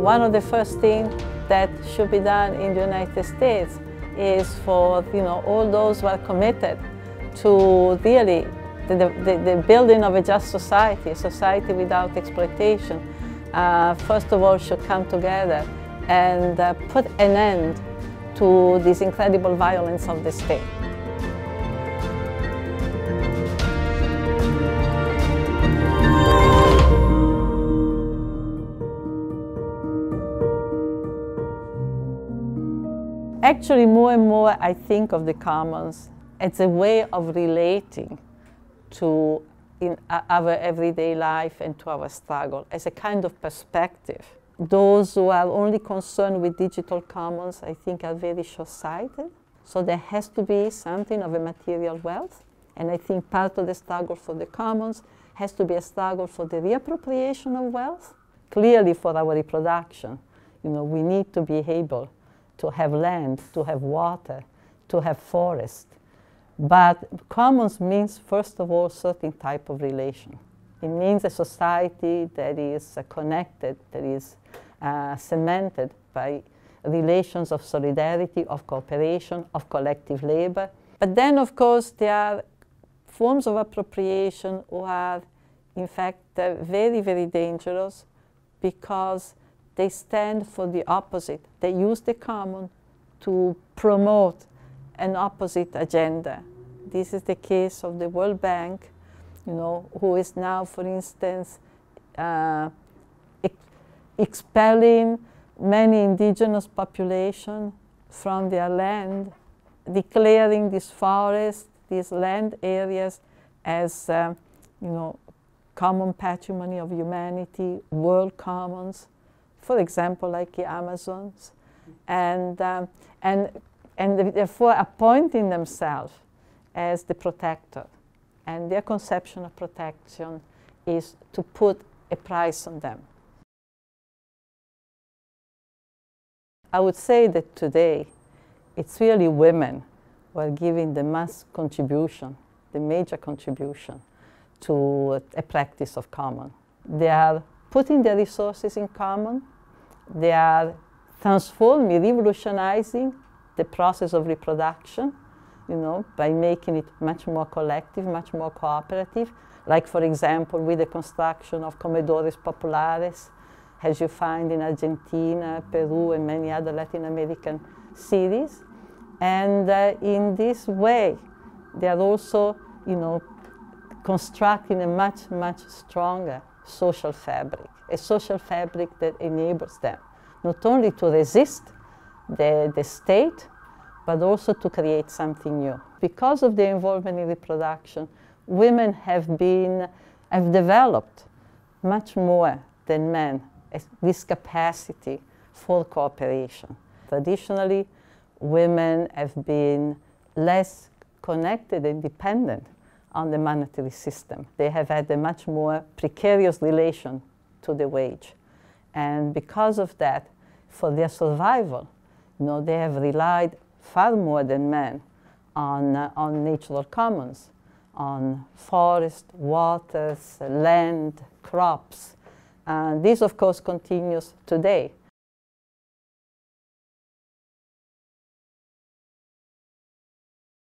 One of the first things that should be done in the United States is for all those who are committed to really the building of a just society, a society without exploitation, first of all should come together and put an end to this incredible violence of the state. Actually, more and more I think of the commons as a way of relating to our everyday life and to our struggle, as a kind of perspective. Those who are only concerned with digital commons, I think, are very short-sighted. So there has to be something of a material wealth. And I think part of the struggle for the commons has to be a struggle for the reappropriation of wealth. Clearly for our reproduction, we need to be able to have land, to have water, to have forest. But commons means, first of all, certain type of relation. It means a society that is connected, that is cemented by relations of solidarity, of cooperation, of collective labor. But then, of course, there are forms of appropriation who are, in fact, very, very dangerous because they stand for the opposite. They use the common to promote an opposite agenda. This is the case of the World Bank, who is now, for instance, expelling many indigenous populations from their land, declaring these forests, these land areas as, common patrimony of humanity, world commons, for example, like the Amazons, and therefore appointing themselves as the protector. And their conception of protection is to put a price on them. I would say that today it's really women who are giving the mass contribution, the major contribution to a practice of common. They are putting their resources in common. They are transforming, revolutionizing the process of reproduction, by making it much more collective, much more cooperative. Like, for example, with the construction of comedores populares, as you find in Argentina, Peru, and many other Latin American cities. And in this way, they are also, constructing a much, much stronger social fabric, a social fabric that enables them not only to resist the state, but also to create something new. Because of their involvement in reproduction, women have developed much more than men this capacity for cooperation. Traditionally, women have been less connected and dependent on the monetary system. They have had a much more precarious relation to the wage. And because of that, for their survival, they have relied far more than men on natural commons, on forest, waters, land, crops. And this, of course, continues today.